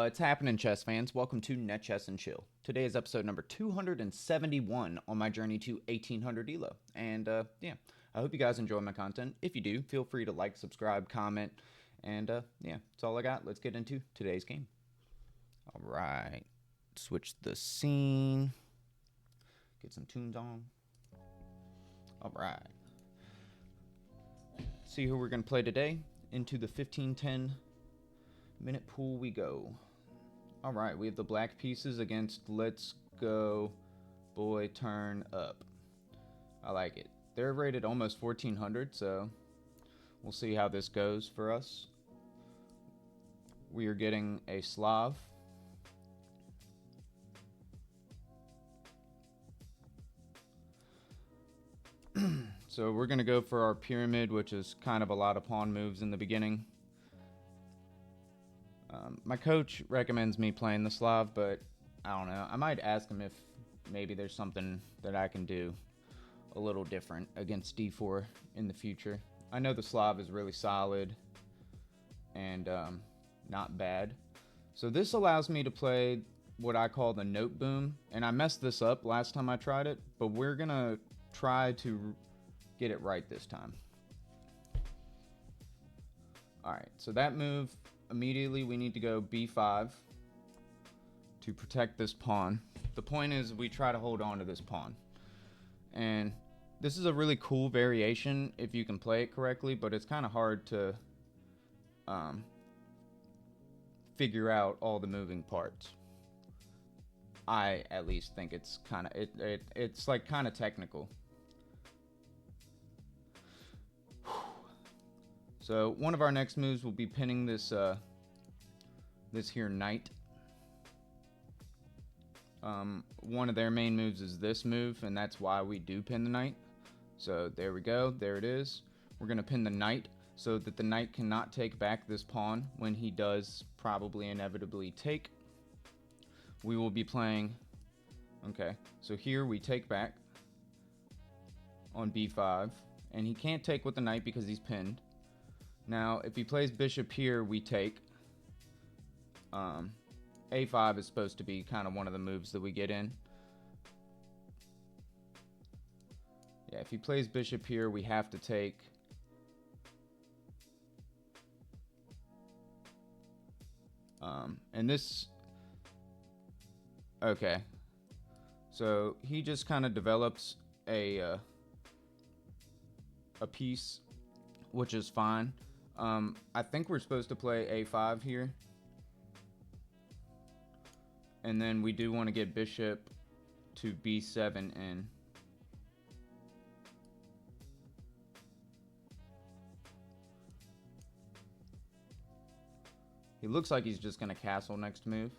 What's happening, chess fans? Welcome to NetChessNChill. Today is episode number 271 on my journey to 1800 ELO. And yeah, I hope you guys enjoy my content. If you do, feel free to like, subscribe, comment, and yeah, that's all I got. Let's get into today's game. All right, switch the scene, get some tunes on. All right, see who we're gonna play today. Into the 15-10 minute pool we go. All right, we have the black pieces against Let's Go Boy Turn Up. I like it. They're rated almost 1400, so we'll see how this goes for us. We are getting a Slav. So we're going to go for our pyramid, which is kind of a lot of pawn moves in the beginning. My coach recommends me playing the Slav, but I don't know. I might ask him if maybe there's something that I can do a little different against d4 in the future. I know the Slav is really solid and not bad. So this allows me to play what I call the note boom, and I messed this up last time I tried it, but we're going to try to get it right this time. Alright, so that move, immediately we need to go b5 to protect this pawn. The point is we try to hold on to this pawn. And this is a really cool variation if you can play it correctly, but it's kind of hard to figure out all the moving parts. I at least think it's kind of it's like kind of technical. So one of our next moves will be pinning this this here knight. One of their main moves is this move, and that's why we do pin the knight. So there we go, there it is. We're gonna pin the knight so that the knight cannot take back this pawn when he does probably inevitably take. We will be playing, okay, so here we take back on b5, and he can't take with the knight because he's pinned. Now, if he plays bishop here, we take. A5 is supposed to be kind of one of the moves that we get in. Yeah, if he plays bishop here, we have to take. And this. Okay. So he just kind of develops a piece, which is fine. I think we're supposed to play a5 here. And then we do want to get bishop to b7 in. He looks like he's just going to castle next move.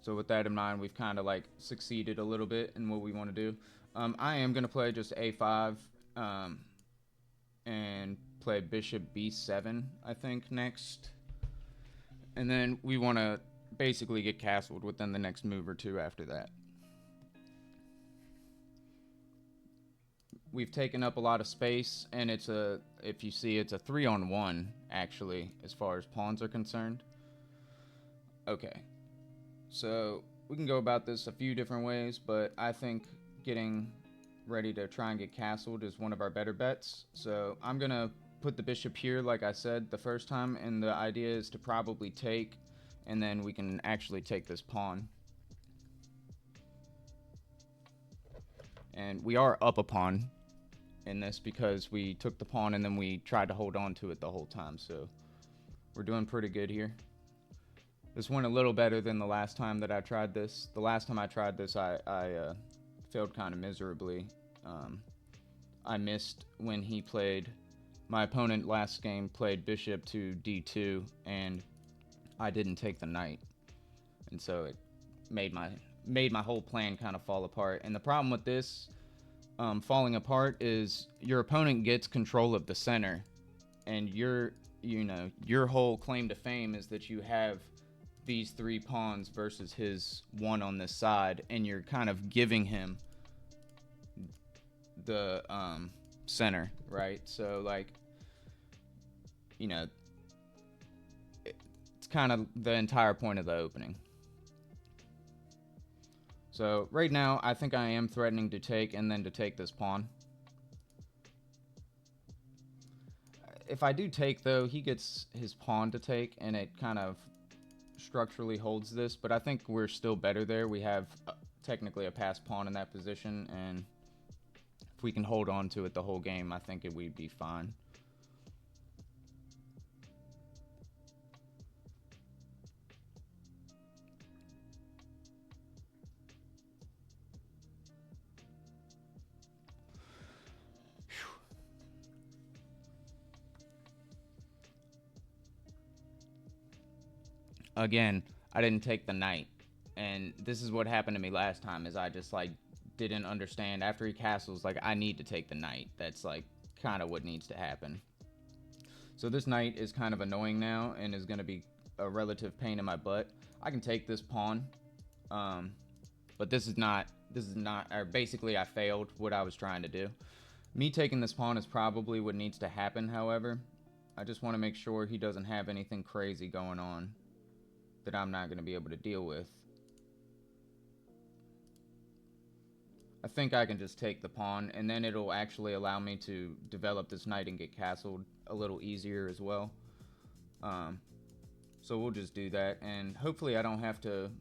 So with that in mind, we've kind of like succeeded a little bit in what we want to do. I am going to play just a5 and play bishop b7, I think, next. And then we want to basically get castled within the next move or two after that. We've taken up a lot of space, and it's a, if you see, it's a 3-on-1, actually, as far as pawns are concerned. Okay. So we can go about this a few different ways, but I think getting ready to try and get castled is one of our better bets. So I'm going to put the bishop here, like I said the first time, and the idea is to probably take, and then we can actually take this pawn. And we are up a pawn in this because we took the pawn and then we tried to hold on to it the whole time. So we're doing pretty good here. This went a little better than the last time that I tried this. The last time I tried this, I failed kind of miserably. I missed when he played. My opponent last game played bishop to d2, and I didn't take the knight, and so it made my whole plan kind of fall apart. And the problem with this falling apart is your opponent gets control of the center, and your whole claim to fame is that you have these 3 pawns versus his 1 on this side, and you're kind of giving him the center, right? So like, you know, it's kind of the entire point of the opening. So right now, I think I am threatening to take and then to take this pawn. If I do take, though, he gets his pawn to take, and it kind of structurally holds this, but I think we're still better there. We have technically a passed pawn in that position, and if we can hold on to it the whole game, I think we'd be fine. Again, I didn't take the knight, and this is what happened to me last time, is I just like didn't understand. After he castles, like, I need to take the knight. That's like kind of what needs to happen. So this knight is kind of annoying now and is going to be a relative pain in my butt. I can take this pawn, but this is not, or basically I failed what I was trying to do. Me taking this pawn is probably what needs to happen, however. I just want to make sure he doesn't have anything crazy going on that I'm not going to be able to deal with. I think I can just take the pawn, and then it'll actually allow me to develop this knight and get castled a little easier as well. So we'll just do that, and hopefully I don't have to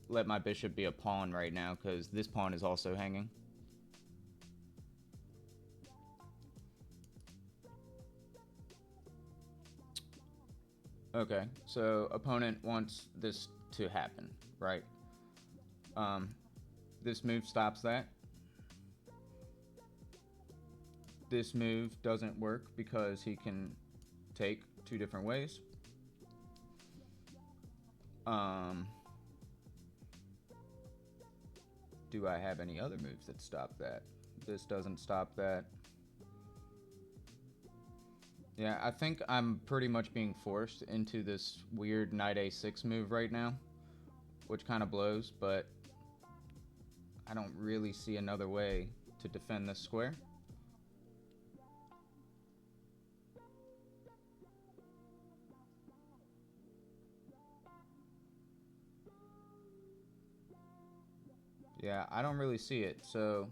let my bishop be a pawn right now, because this pawn is also hanging. Okay, so opponent wants this to happen, right? This move stops that. This move doesn't work because he can take two different ways. Do I have any other moves that stop that? This doesn't stop that. Yeah, I think I'm pretty much being forced into this weird knight a6 move right now, which kind of blows, but I don't really see another way to defend this square. Yeah, I don't really see it, so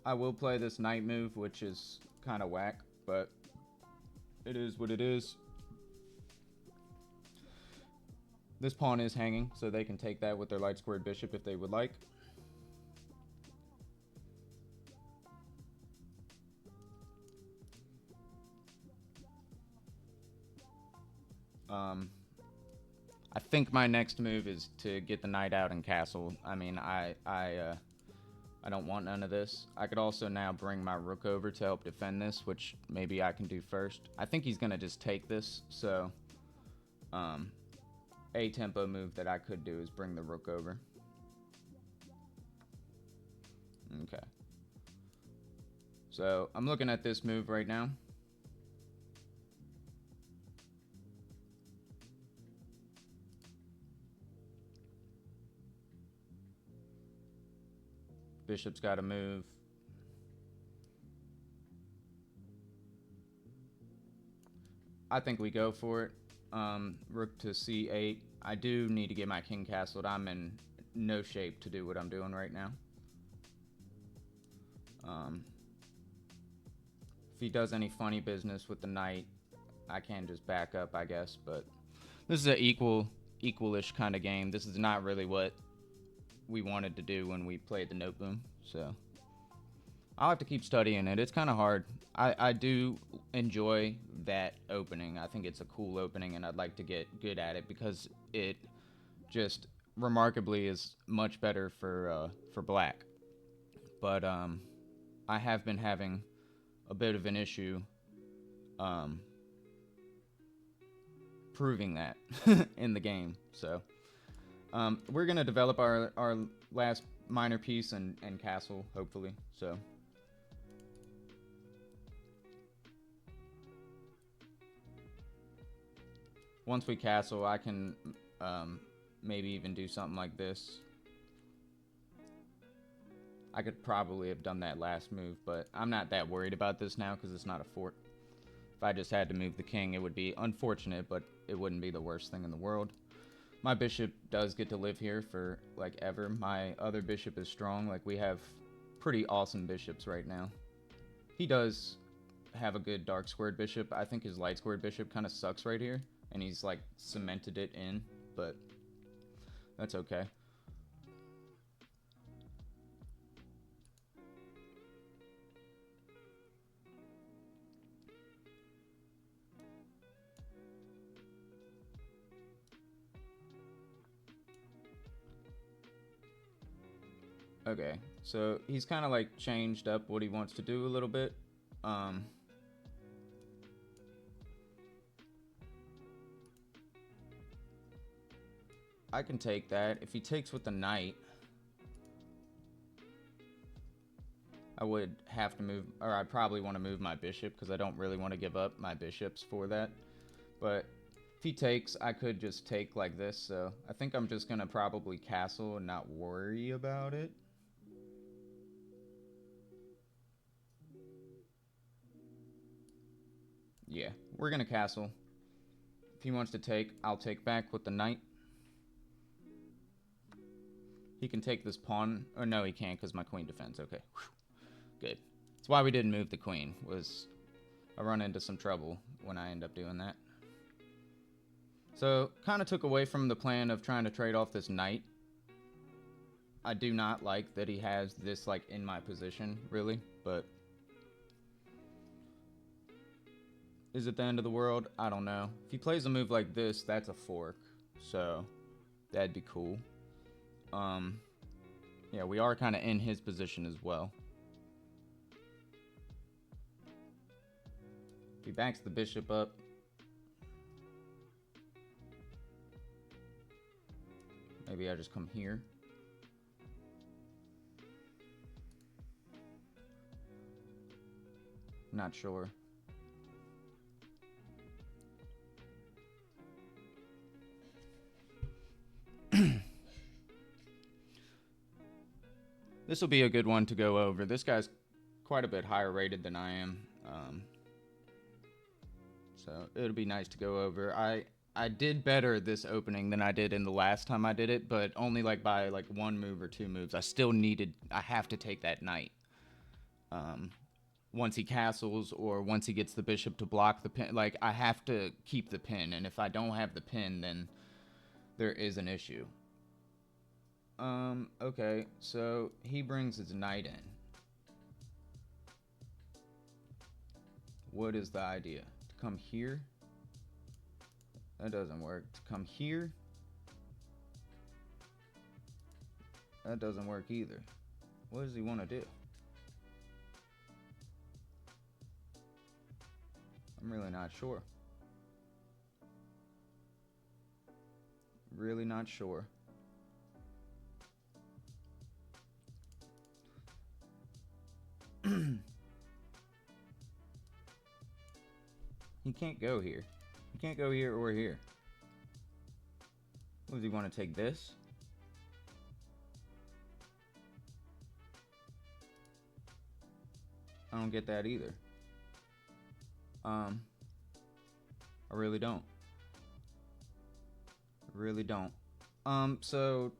I will play this knight move, which is kind of whack, but it is what it is. This pawn is hanging, so they can take that with their light squared bishop if they would like. I think my next move is to get the knight out and castle. I mean, I don't want none of this. I could also now bring my rook over to help defend this, which maybe I can do first. I think he's gonna just take this, so a tempo move that I could do is bring the rook over. Okay. So I'm looking at this move right now. Bishop's got to move. I think we go for it. Rook to c8. I do need to get my king castled. I'm in no shape to do what I'm doing right now. If he does any funny business with the knight, I can just back up, I guess. But this is an equalish kind of game. This is not really what we wanted to do when we played the note boom, so I'll have to keep studying it. It's kind of hard. I do enjoy that opening. I think it's a cool opening, and I'd like to get good at it because it just remarkably is much better for black. But I have been having a bit of an issue proving that in the game, so we're going to develop our last minor piece and castle, hopefully. So once we castle, I can maybe even do something like this. I could probably have done that last move, but I'm not that worried about this now because it's not a fort. If I just had to move the king, it would be unfortunate, but it wouldn't be the worst thing in the world. My bishop does get to live here for, like, ever. My other bishop is strong. Like, we have pretty awesome bishops right now. He does have a good dark squared bishop. I think his light squared bishop kind of sucks right here, and he's, like, cemented it in, but that's okay. Okay, so he's kind of like changed up what he wants to do a little bit. I can take that. If he takes with the knight, I would have to move, or I'd probably want to move my bishop because I don't really want to give up my bishops for that. But if he takes, I could just take like this, so I think I'm just going to probably castle and not worry about it. Yeah, we're going to castle. If he wants to take, I'll take back with the knight. He can take this pawn. Or no, he can't because my queen defends. Okay. Whew. Good. That's why we didn't move the queen. Was I run into some trouble when I end up doing that. So, kind of took away from the plan of trying to trade off this knight. I do not like that he has this, like, in my position, really. But is it the end of the world? I don't know. If he plays a move like this, that's a fork. So, that'd be cool. Yeah, we are kind of in his position as well. If he backs the bishop up, maybe I just come here. Not sure. This will be a good one to go over. This guy's quite a bit higher rated than I am. So it'll be nice to go over. I did better this opening than I did in the last time I did it, but only like by like one move or two moves. I have to take that knight. Once he castles or once he gets the bishop to block the pin, like I have to keep the pin, and if I don't have the pin, then there is an issue. Okay, so he brings his knight in. What is the idea? To come here? That doesn't work. To come here? That doesn't work either. What does he want to do? I'm really not sure. Really not sure. He can't go here. He can't go here or here. What, does he want to take this? I don't get that either. I really don't. Really don't. So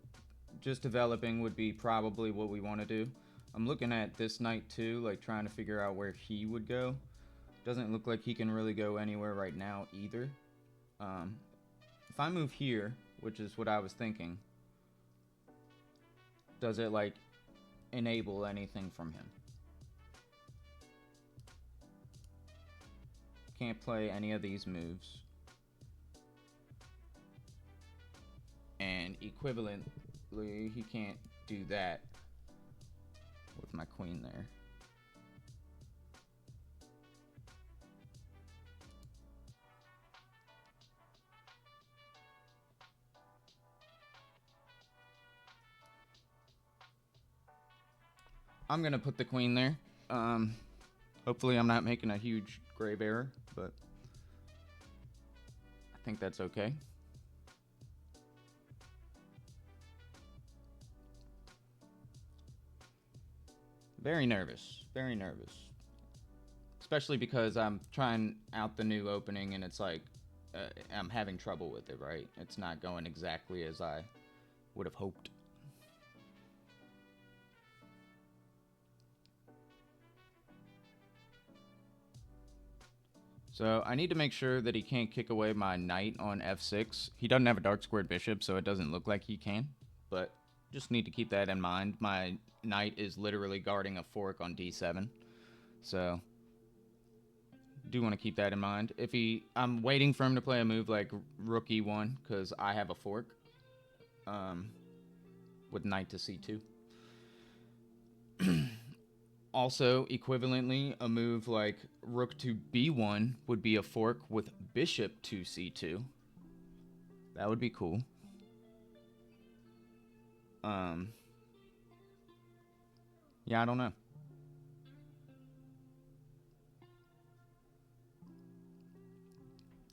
just developing would be probably what we want to do. I'm looking at this knight too, like trying to figure out where he would go. Doesn't look like he can really go anywhere right now either. If I move here, which is what I was thinking, does it like enable anything from him? Can't play any of these moves. And equivalently, he can't do that with my queen there. I'm gonna put the queen there. Hopefully I'm not making a huge grave error, but I think that's okay. Very nervous. Very nervous. Especially because I'm trying out the new opening and it's like I'm having trouble with it, right? It's not going exactly as I would have hoped. So I need to make sure that he can't kick away my knight on f6. He doesn't have a dark squared bishop, so it doesn't look like he can. But just need to keep that in mind. My knight is literally guarding a fork on d7. So do want to keep that in mind. I'm waiting for him to play a move like rook e1 because I have a fork with knight to c2. Also, equivalently, a move like rook to b1 would be a fork with bishop to c2. That would be cool. Yeah, I don't know.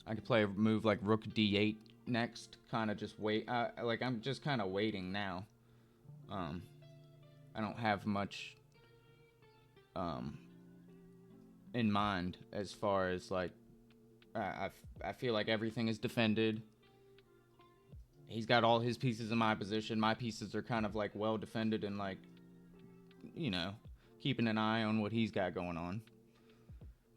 I could play a move like rook d8 next. Kind of just wait. I'm just kind of waiting now. I don't have much in mind as far as like I feel like everything is defended. He's got all his pieces in my position. My pieces are kind of like well defended and like, you know, keeping an eye on what he's got going on.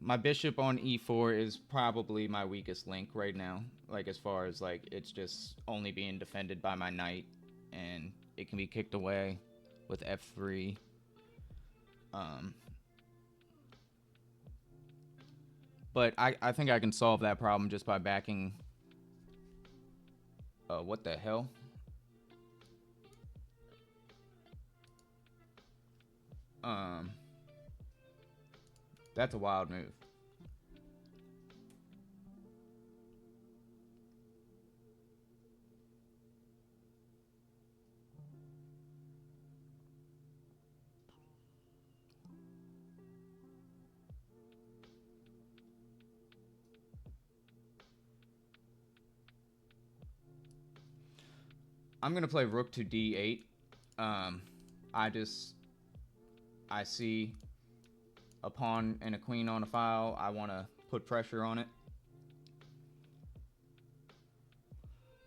My bishop on e4 is probably my weakest link right now. Like as far as like it's just only being defended by my knight and it can be kicked away with f3. But I think I can solve that problem just by backing... what the hell? That's a wild move. I'm gonna play rook to d8. I see a pawn and a queen on a file. I want to put pressure on it.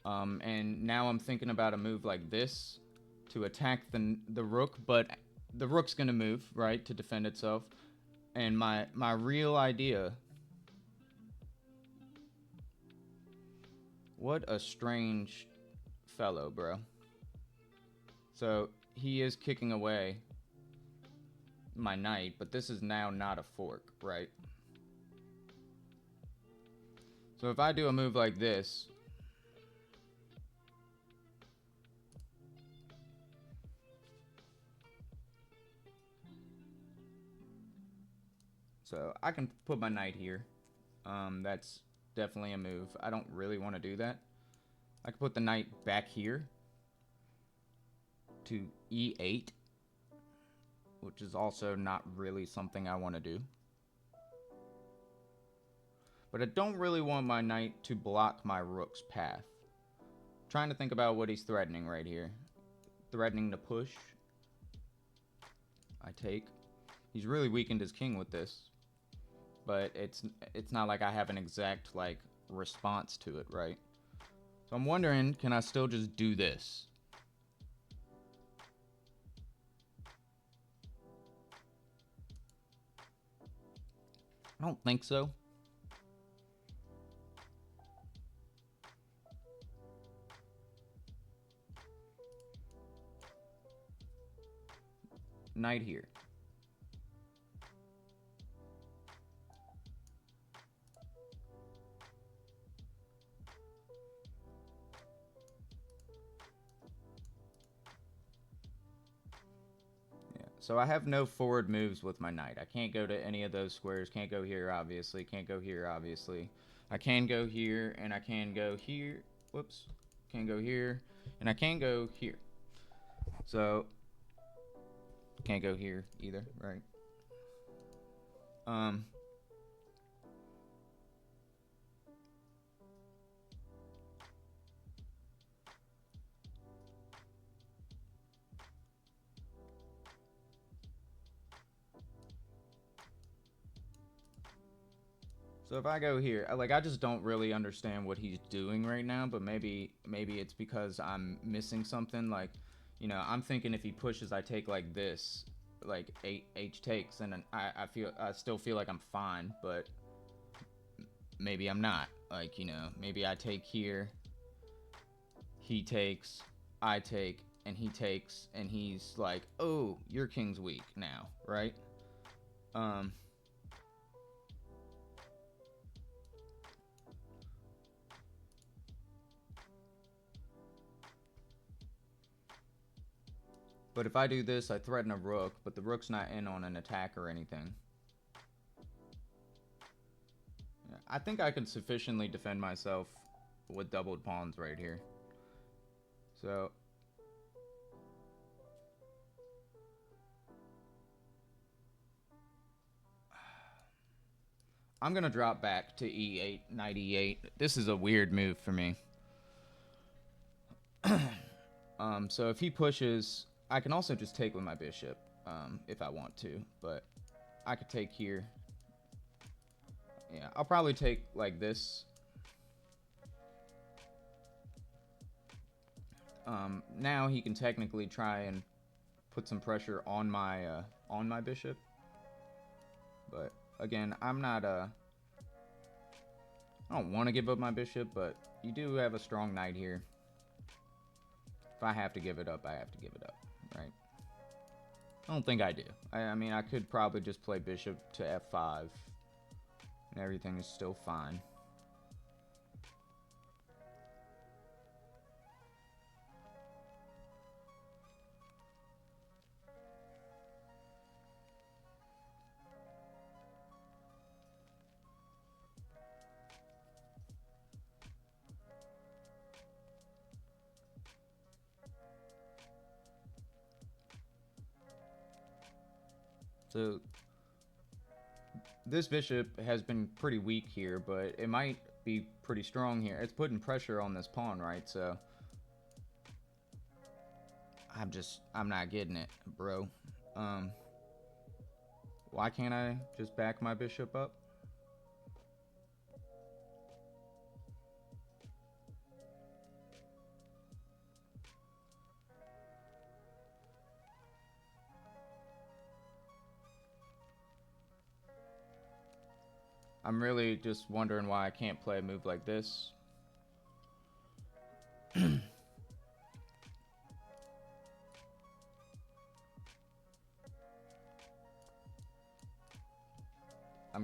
And now I'm thinking about a move like this to attack the rook, but the rook's gonna move, right, to defend itself. And my real idea... What a strange fellow, bro. So he is kicking away my knight, but this is now not a fork, right? So if I do a move like this, so I can put my knight here. That's definitely a move. I don't really want to do that. I can put the knight back here to e8, which is also not really something I want to do. But I don't really want my knight to block my rook's path. I'm trying to think about what he's threatening right here. Threatening to push. I take. He's really weakened his king with this. But it's not like I have an exact like response to it, right? So I'm wondering, can I still just do this? I don't think so. Knight here. So I have no forward moves with my knight. I can't go to any of those squares. Can't go here, obviously. Can't go here, obviously. I can go here, and I can go here. Whoops. Can go here, and I can go here. So, can't go here either, right? So if I go here, like, I just don't really understand what he's doing right now, but maybe it's because I'm missing something. Like, you know, I'm thinking if he pushes, I take like this, like H takes, and I still feel like I'm fine, but maybe I'm not. Like, you know, maybe I take here, he takes, I take, and he takes, and he's like, oh, your king's weak now, right? But if I do this, I threaten a rook, but the rook's not in on an attack or anything. I think I can sufficiently defend myself with doubled pawns right here. So I'm gonna drop back to E8, knight E8. This is a weird move for me. So if he pushes, I can also just take with my bishop, if I want to, but I could take here. Yeah, I'll probably take like this. Now he can technically try and put some pressure on my bishop, but again, I'm not I don't want to give up my bishop, but you do have a strong knight here. If I have to give it up, I have to give it up, right? I don't think I do. I mean, I could probably just play bishop to f5, and everything is still fine. So this bishop has been pretty weak here, but it might be pretty strong here. It's putting pressure on this pawn, right? So I'm not getting it, bro. Why can't I just back my bishop up? I'm really just wondering why I can't play a move like this. I'm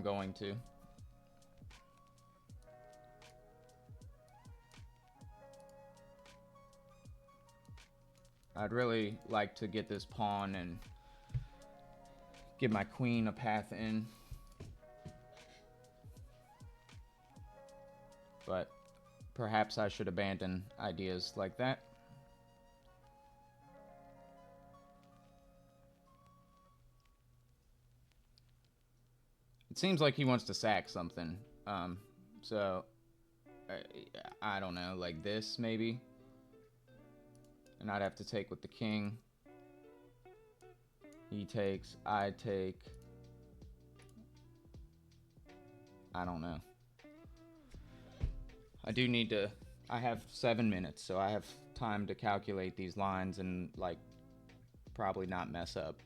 going to. I'd really like to get this pawn and give my queen a path in. But perhaps I should abandon ideas like that. It seems like he wants to sack something. So I don't know, like this maybe. And I'd have to take with the king. He takes, I take. I don't know. I do need to, I have 7 minutes, so I have time to calculate these lines and, like, probably not mess up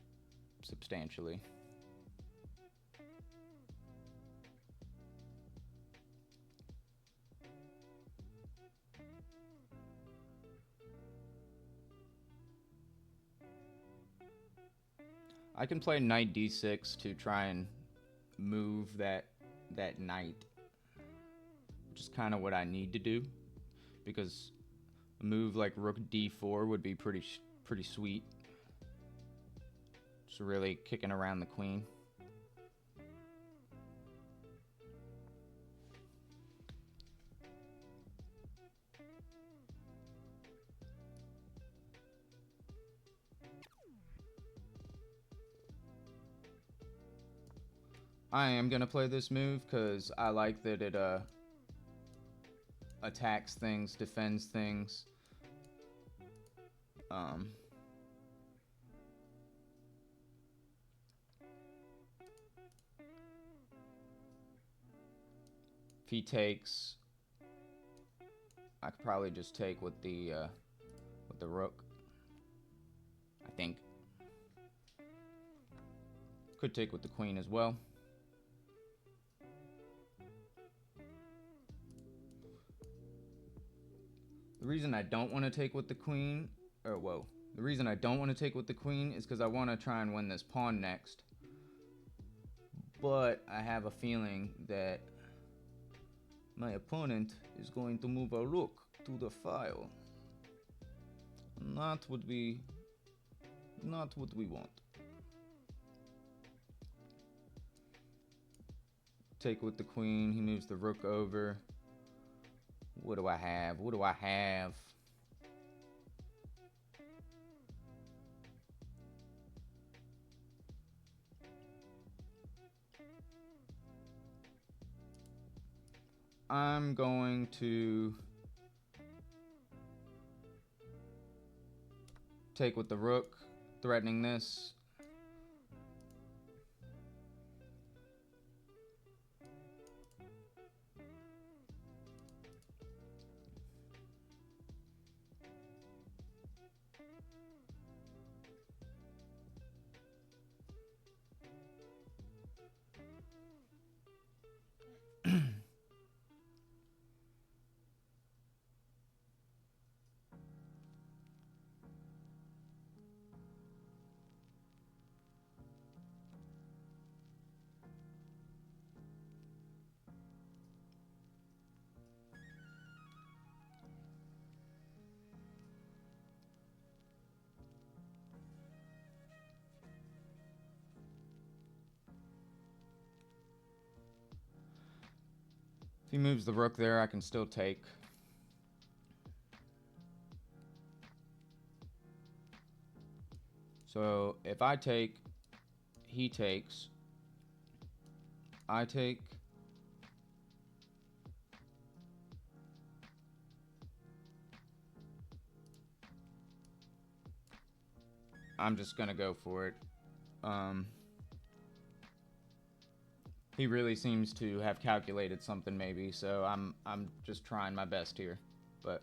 substantially. I can play knight d6 to try and move that knight, which is kind of what I need to do, because a move like rook d4 would be pretty sweet. Just really kicking around the queen. I am gonna play this move because I like that it attacks things, defends things. If he takes, I could probably just take with the rook. I think. Could take with the queen as well. The reason I don't want to take with the queen, the reason I don't want to take with the queen is because I want to try and win this pawn next. But I have a feeling that my opponent is going to move a rook to the file. Not what we want. Take with the queen, he moves the rook over. What do I have? What do I have? I'm going to take with the rook, threatening this. If he moves the rook there, I can still take. So if I take, he takes, I take. I'm just gonna go for it. He really seems to have calculated something maybe, so I'm just trying my best here. But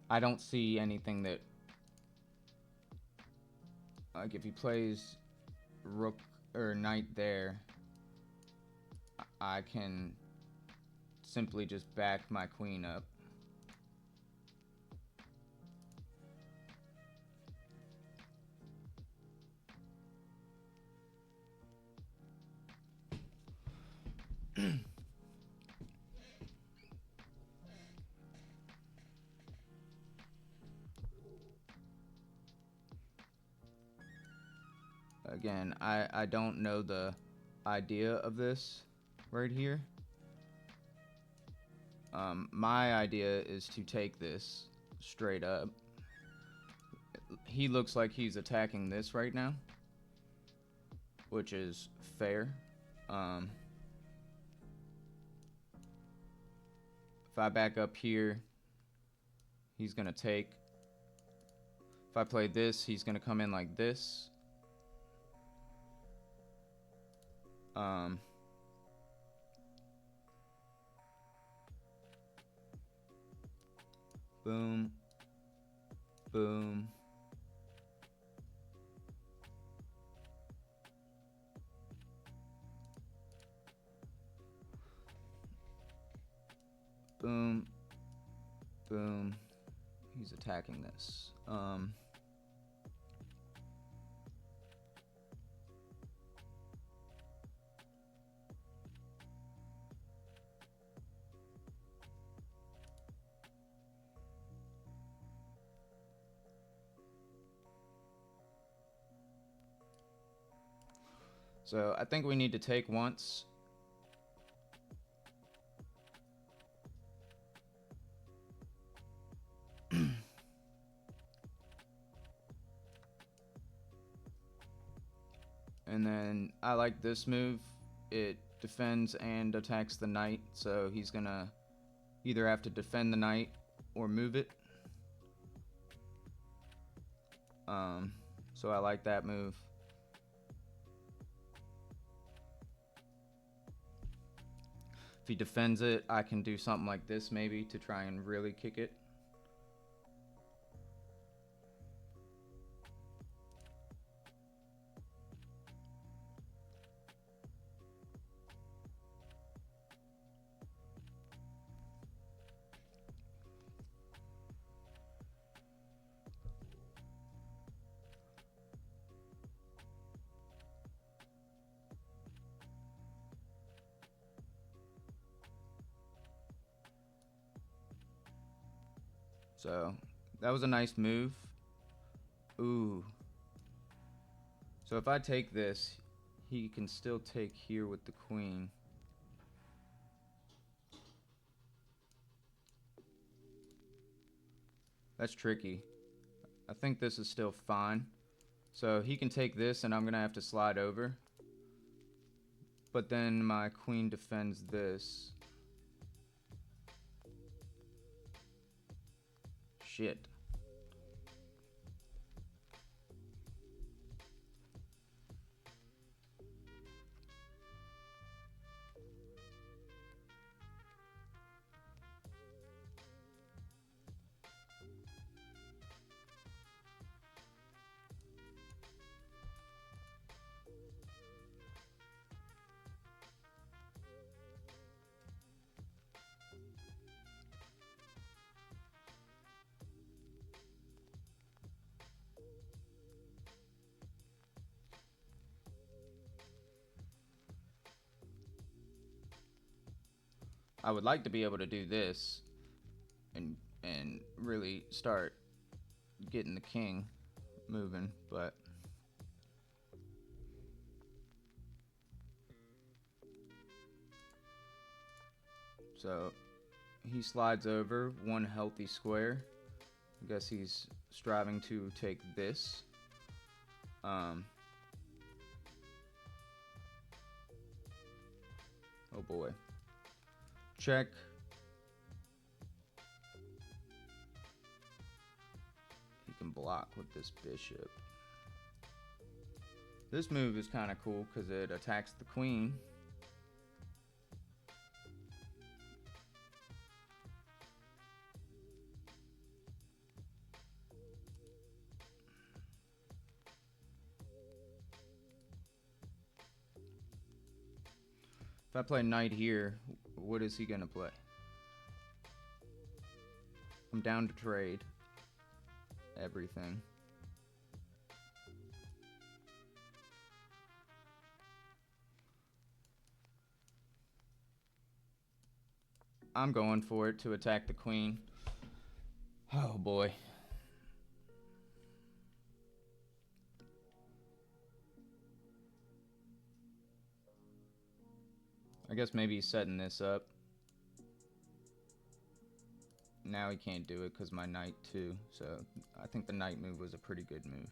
I don't see anything that, like, if he plays rook or knight there, I can simply just back my queen up. Again, I don't know the idea of this right here. My idea is to take this straight up. He looks like he's attacking this right now, which is fair. If I back up here, he's gonna take. If I play this, he's gonna come in like this. Boom, boom. Boom, boom. He's attacking this. So I think we need to take once. And then I like this move. It defends and attacks the knight, so he's gonna either have to defend the knight or move it. So I like that move. If he defends it, I can do something like this maybe to try and really kick it. So that was a nice move. Ooh. So if I take this, he can still take here with the queen. That's tricky. I think this is still fine. So he can take this and I'm going to have to slide over. But then my queen defends this. Shit. I would like to be able to do this and really start getting the king moving, but so he slides over one healthy square. I guess he's striving to take this. Oh boy. Check. He can block with this bishop. This move is kind of cool because it attacks the queen. If I play knight here, what is he gonna play? I'm down to trade everything. I'm going for it to attack the queen. Oh boy. I guess maybe he's setting this up. Now he can't do it because my knight too. So I think the knight move was a pretty good move.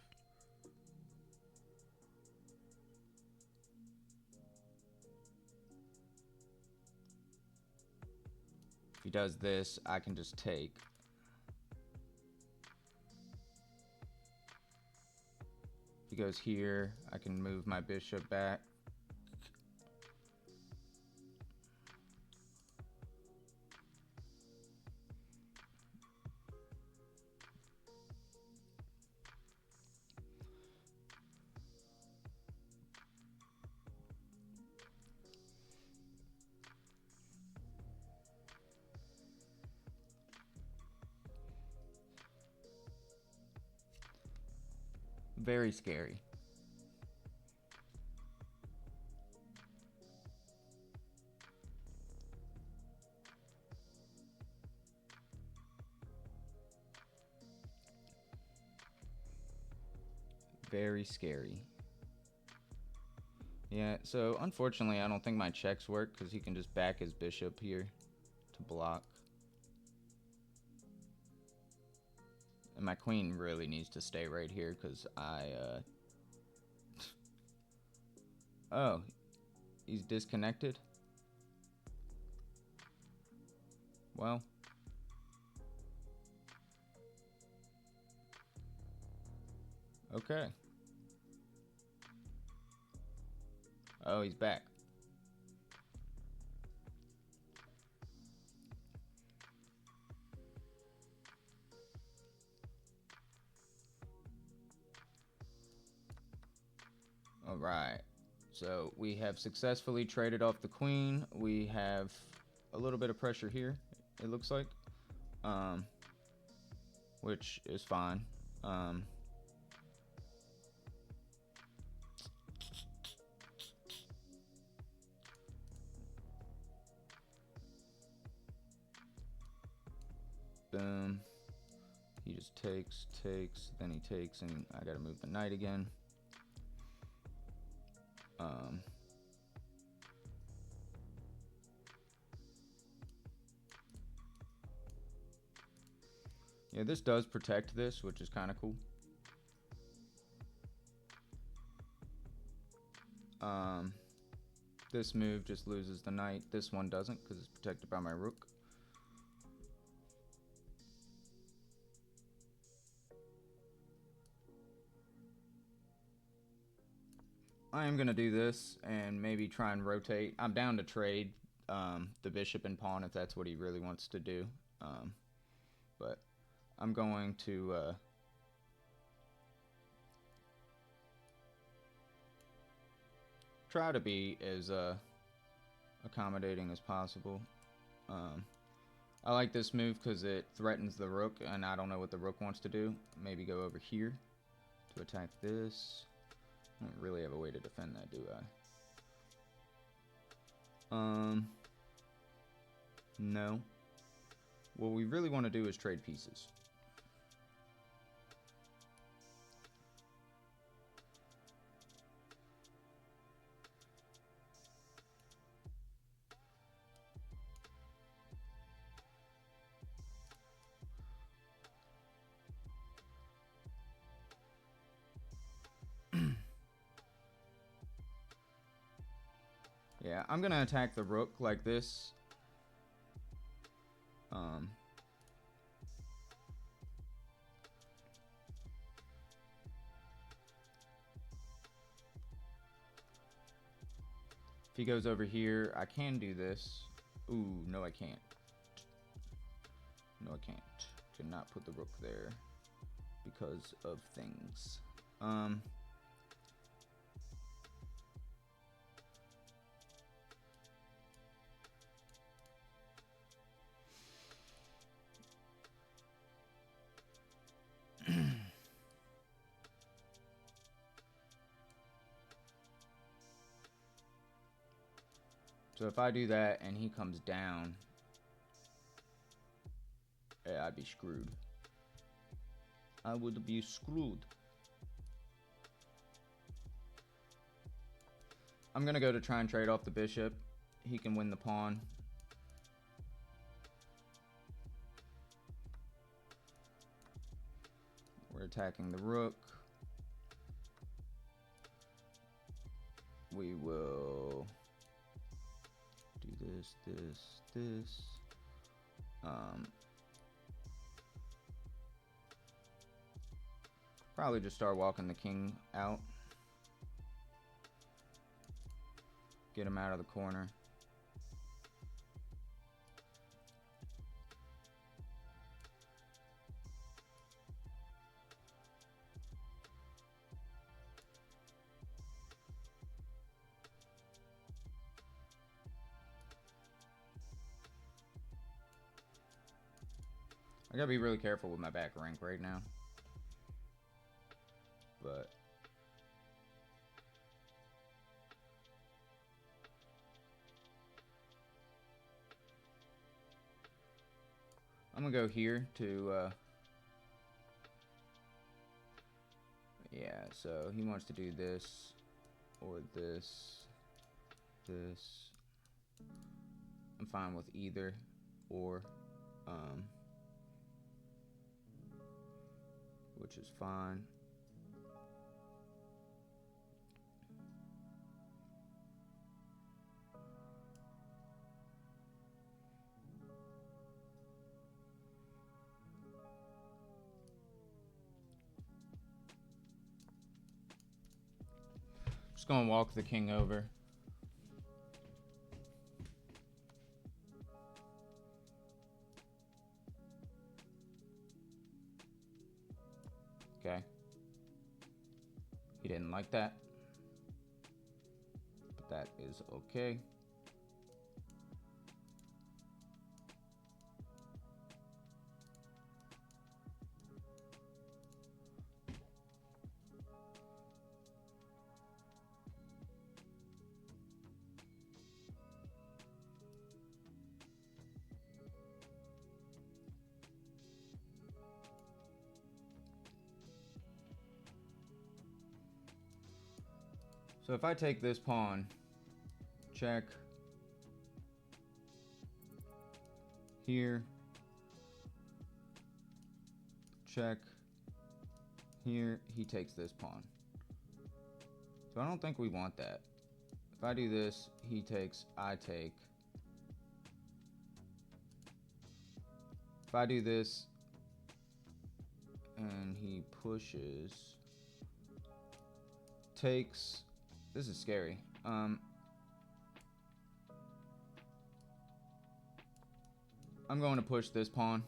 If he does this, I can just take. If he goes here, I can move my bishop back. Very scary. Very scary. Yeah, so unfortunately I don't think my checks work because he can just back his bishop here to block. And my queen really needs to stay right here because Oh, he's disconnected? Well. Okay. Oh, he's back. All right. So we have successfully traded off the queen. We have a little bit of pressure here, it looks like, which is fine. Boom. He just takes, then he takes, and I gotta move the knight again. Yeah, this does protect this, which is kind of cool. This move just loses the knight. This one doesn't because it's protected by my rook. I am going to do this and maybe try and rotate. I'm down to trade the bishop and pawn if that's what he really wants to do. But I'm going to try to be as accommodating as possible. I like this move because it threatens the rook, and I don't know what the rook wants to do. Maybe go over here to attack this. I don't really have a way to defend that, do I? No. What we really want to do is trade pieces. Yeah, I'm gonna attack the rook like this. If he goes over here, I can do this. Ooh, no I can't. No I can't. Cannot put the rook there because of things. So if I do that and he comes down, yeah, I'd be screwed. I would be screwed. I'm gonna go to try and trade off the bishop. He can win the pawn. We're attacking the rook. We will do this, this. Probably just start walking the king out. Get him out of the corner. I gotta be really careful with my back rank right now. But I'm gonna go here to yeah, so he wants to do this or this. I'm fine with either or, which is fine. Just gonna walk the king over. Okay. He didn't like that. That is okay. So if I take this pawn, check, here, check, here, he takes this pawn. So I don't think we want that. If I do this, he takes, I take. If I do this, and he pushes, takes, this is scary. I'm going to push this pawn.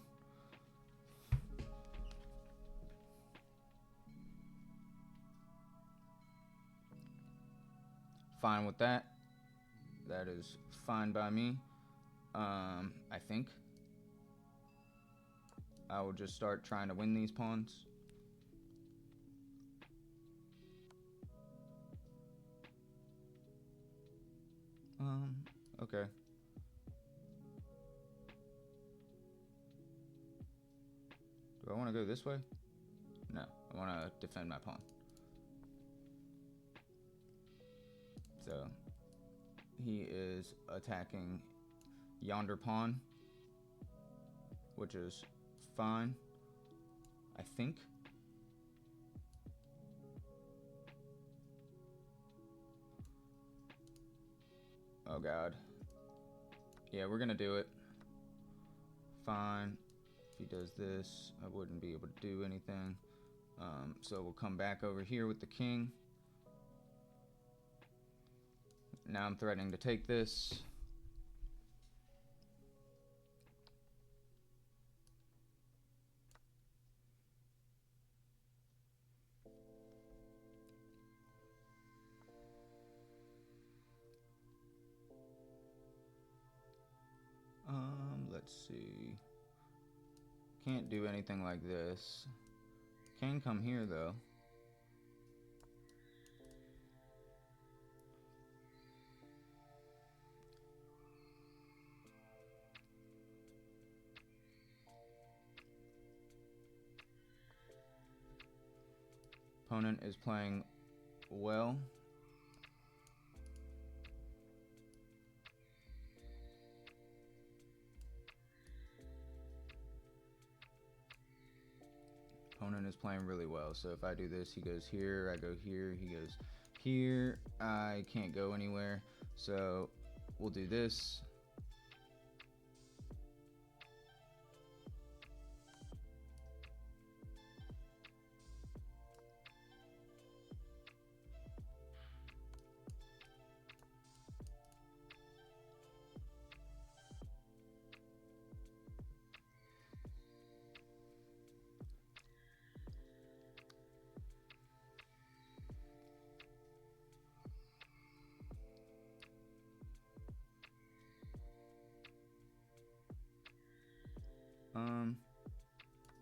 Fine with that. That is fine by me. I think I will just start trying to win these pawns. Okay. Do I want to go this way? No, I want to defend my pawn. So he is attacking yonder pawn, which is fine, I think. Oh god. Yeah, we're gonna do it. Fine. If he does this, I wouldn't be able to do anything. So we'll come back over here with the king. Now I'm threatening to take this. Let's see. Can't do anything like this. Can come here though. Opponent is playing well. Opponent is playing really well. So if I do this, he goes here, I go here, he goes here. I can't go anywhere. So we'll do this.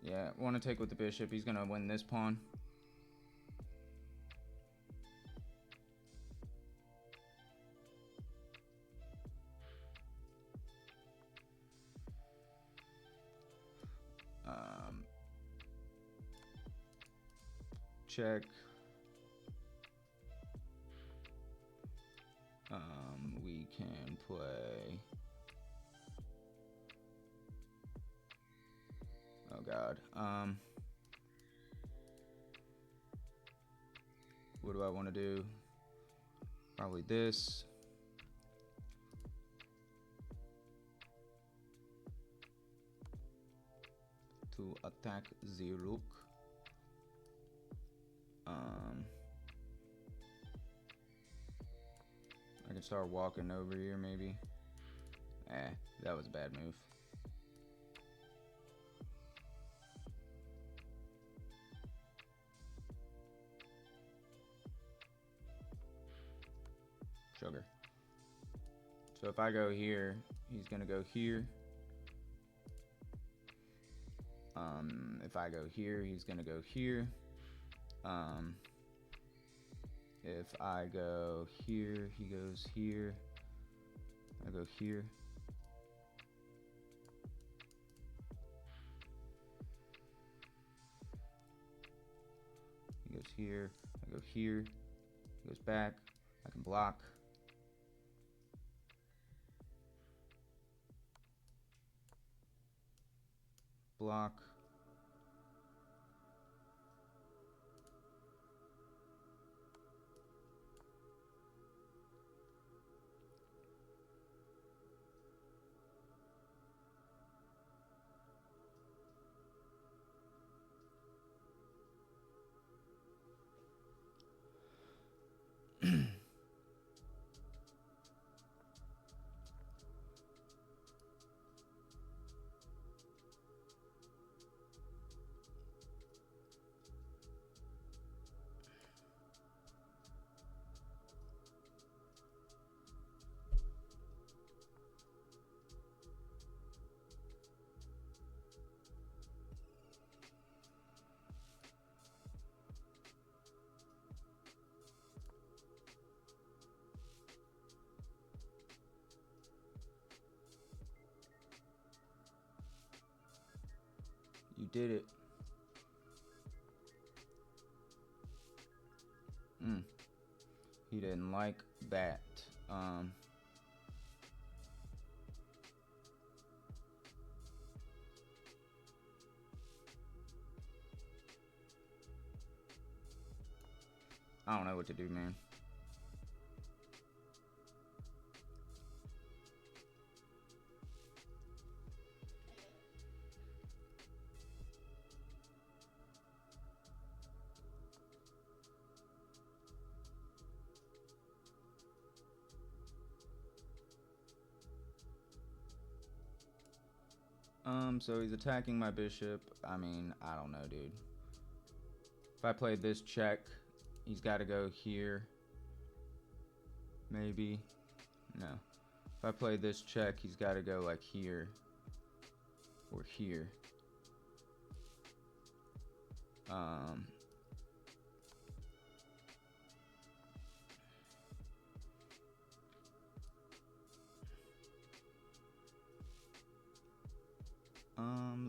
Yeah, want to take with the bishop. He's gonna win this pawn. Check. We can play. Oh god. What do I want to do? Probably this. To attack the rook. I can start walking over here maybe. That was a bad move. Sugar. So if I go here, he's gonna go here. If I go here, he's gonna go here. If I go here, he goes here. I go here. He goes here. I go here. He goes back. I can block. Block. You did it. He didn't like that. I don't know what to do, man. So he's attacking my bishop. I mean, I don't know, dude. If I play this check, he's got to go here. Maybe. No. If I play this check, he's got to go like here. Or here.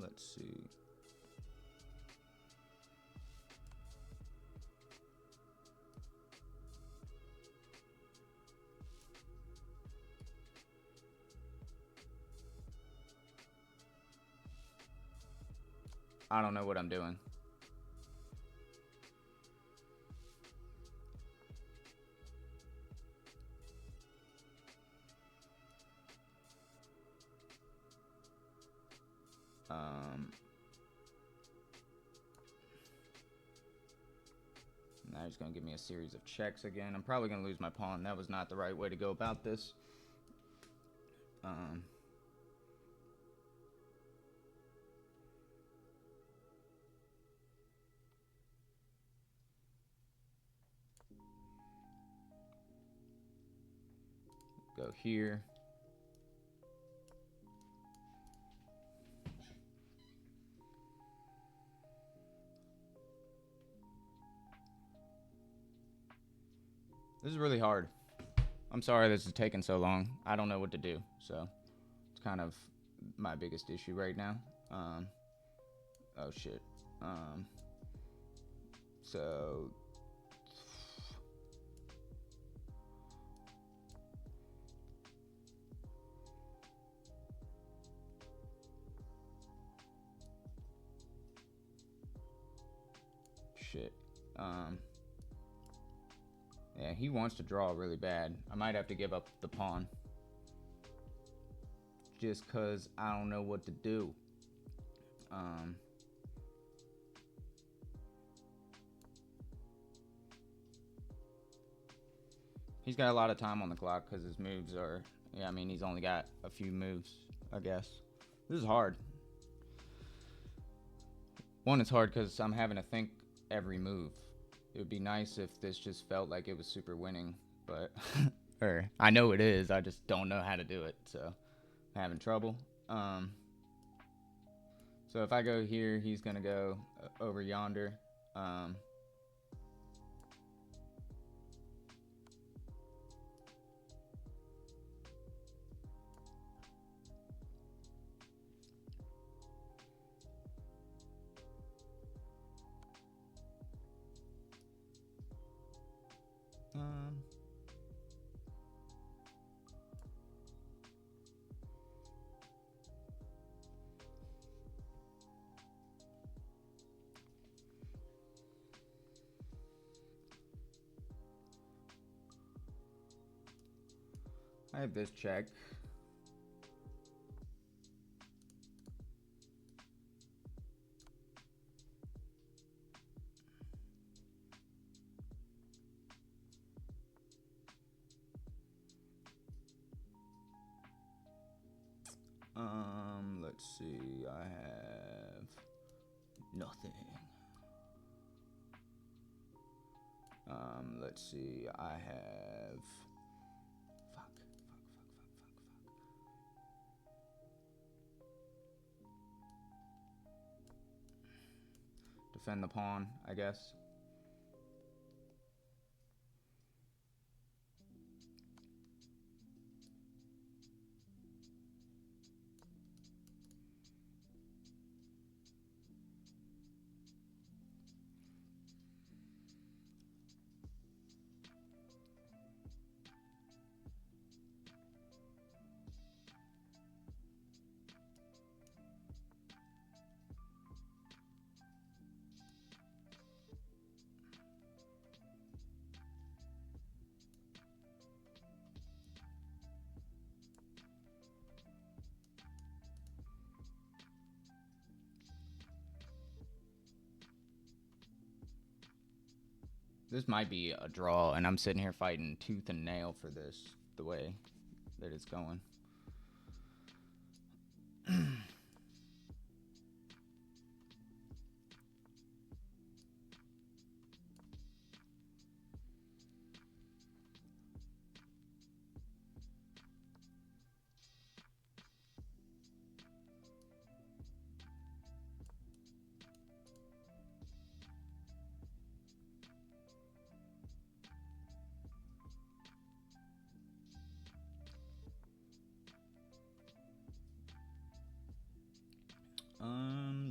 Let's see. I don't know what I'm doing. Now he's going to give me a series of checks again. I'm probably going to lose my pawn. That was not the right way to go about this. Go here. This is really hard. I'm sorry this is taking so long. I don't know what to do, so it's kind of my biggest issue right now. Oh shit. So shit. Yeah, he wants to draw really bad. I might have to give up the pawn. Just because I don't know what to do. He's got a lot of time on the clock because his moves are... Yeah, I mean, he's only got a few moves, I guess. This is hard. One, it's hard because I'm having to think every move. It would be nice if this just felt like it was super winning, but Or I know it is. I just don't know how to do it. So I'm having trouble. So if I go here, he's going to go over yonder. I have this check. Let's see. I have nothing. Let's see. I have. Fuck. Defend the pawn, I guess. This might be a draw, and I'm sitting here fighting tooth and nail for this, the way that it's going.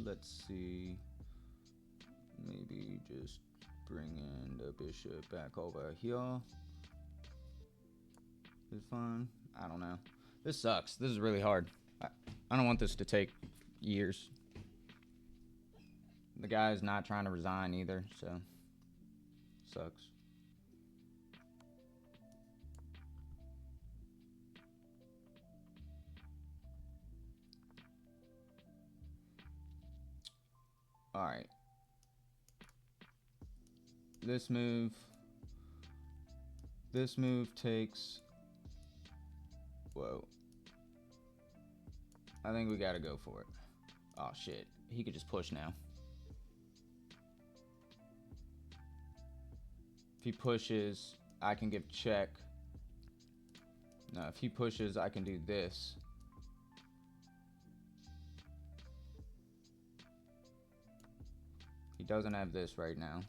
Let's see. Maybe just bring in the bishop back over here. Is fine. I don't know. This sucks. This is really hard. I don't want this to take years. The guy's not trying to resign either, so sucks. All right. This move takes. Whoa. I think we gotta go for it. Oh shit. He could just push now. If he pushes, I can give check. No, if he pushes, I can do this. He doesn't have this right now.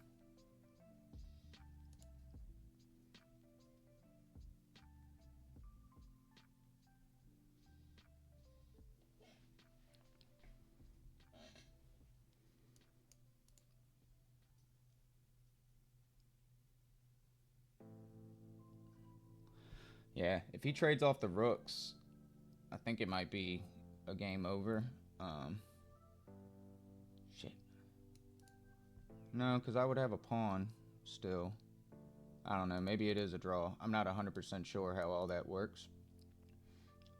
Yeah, if he trades off the rooks, I think it might be a game over. Shit. No, because I would have a pawn still. I don't know. Maybe it is a draw. I'm not 100% sure how all that works.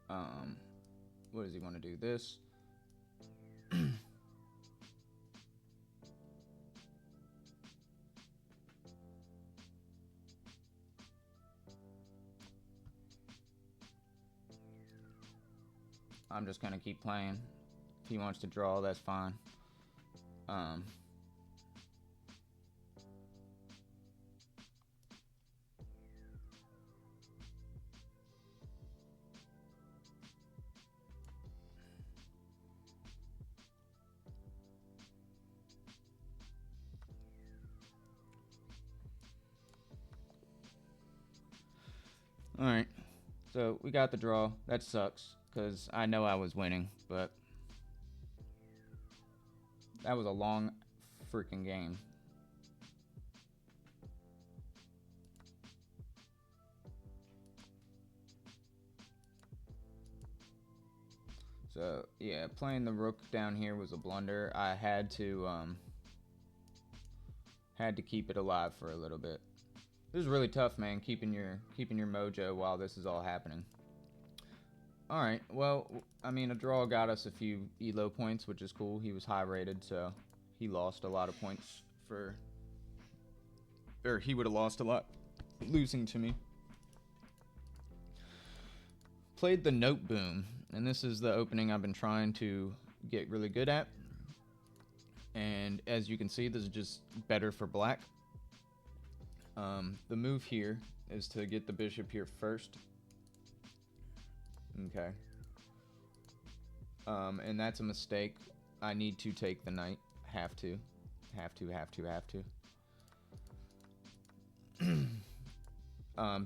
What does he want to do? This. I'm just going to keep playing. If he wants to draw, that's fine. Alright, so we got the draw. That sucks, because I know I was winning, but that was a long freaking game. So, yeah, playing the rook down here was a blunder. I had to keep it alive for a little bit. This is really tough, man, keeping your mojo while this is all happening. Alright, well, I mean, a draw got us a few ELO points, which is cool. He was high rated, so he lost a lot of points for... Or he would have lost a lot losing to me. Played the Note Boom, and this is the opening I've been trying to get really good at. And as you can see, this is just better for black. The move here is to get the bishop here first. Okay. And that's a mistake. I need to take the knight. Have to.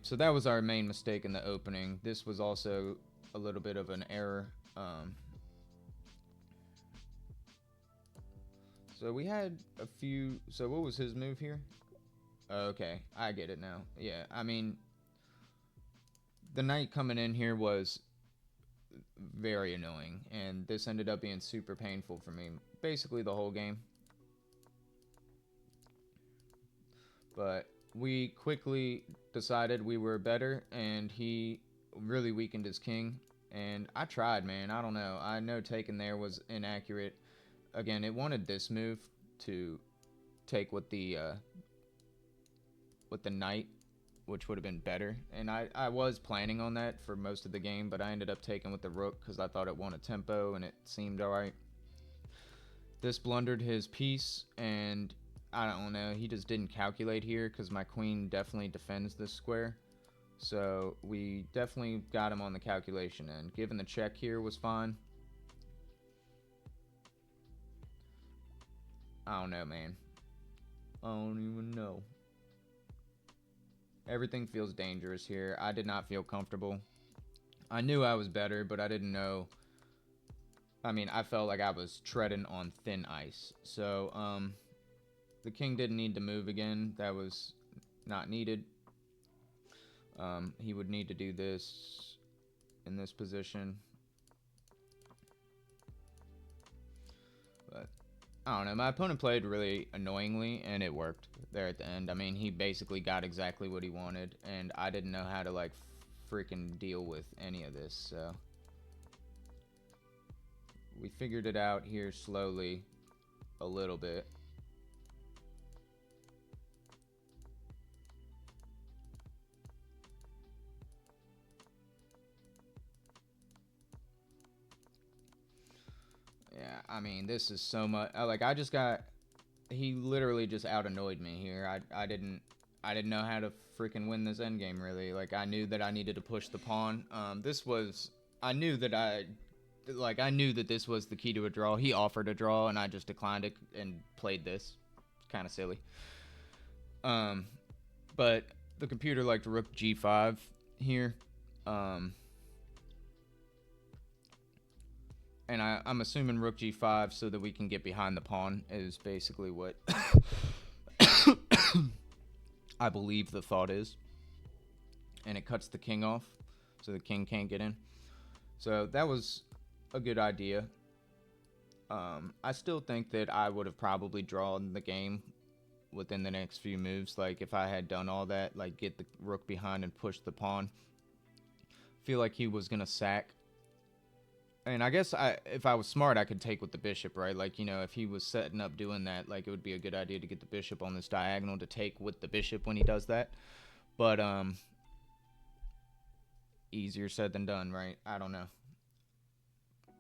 So that was our main mistake in the opening. This was also a little bit of an error. So we had a few... So what was his move here? Okay, I get it now. Yeah, I mean, the knight coming in here was very annoying, and this ended up being super painful for me, basically the whole game. But we quickly decided we were better, and he really weakened his king, and I tried, man. I don't know. I know taking there was inaccurate. Again, it wanted this move to take with the knight, which would have been better, and I was planning on that for most of the game, but I ended up taking with the rook because I thought it wanted tempo and it seemed alright. This blundered his piece, and I don't know, he just didn't calculate here because my queen definitely defends this square, so we definitely got him on the calculation end. Giving the check here was fine. I don't know, man. I don't even know. Everything feels dangerous here. I did not feel comfortable. I knew I was better, but I didn't know. I mean, I felt like I was treading on thin ice. So, the king didn't need to move again. That was not needed. He would need to do this in this position. But I don't know. My opponent played really annoyingly, and it worked there at the end. I mean, he basically got exactly what he wanted, and I didn't know how to, like, freaking deal with any of this, so we figured it out here slowly a little bit. Yeah, I mean, this is so much. Like, I just got. He literally just out annoyed me here. I didn't know how to freaking win this endgame, really. Like, I knew that I needed to push the pawn. I knew that this was the key to a draw. He offered a draw, and I just declined it and played this. Kind of silly. But the computer liked rook g5 here. And I'm assuming rook g5 so that we can get behind the pawn is basically what I believe the thought is. And it cuts the king off, so the king can't get in. So that was a good idea. I still think that I would have probably drawn the game within the next few moves. Like, if I had done all that, like get the rook behind and push the pawn. Feel like he was going to sack. And I guess if I was smart, I could take with the bishop, right? Like, you know, if he was setting up doing that, like, it would be a good idea to get the bishop on this diagonal to take with the bishop when he does that. But, easier said than done, right? I don't know.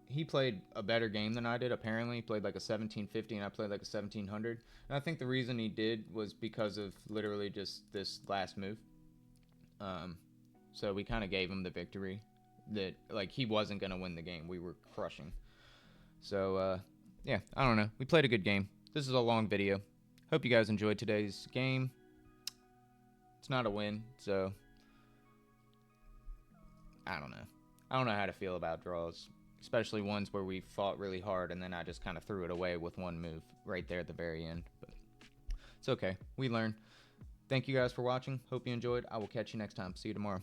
He played a better game than I did, apparently. He played like a 1750, and I played like a 1700. And I think the reason he did was because of literally just this last move. So we kind of gave him the victory. That, like, he wasn't going to win the game. We were crushing. So, yeah, I don't know. We played a good game. This is a long video. Hope you guys enjoyed today's game. It's not a win, so I don't know. I don't know how to feel about draws, especially ones where we fought really hard and then I just kind of threw it away with one move right there at the very end. But it's okay. We learn. Thank you guys for watching. Hope you enjoyed. I will catch you next time. See you tomorrow.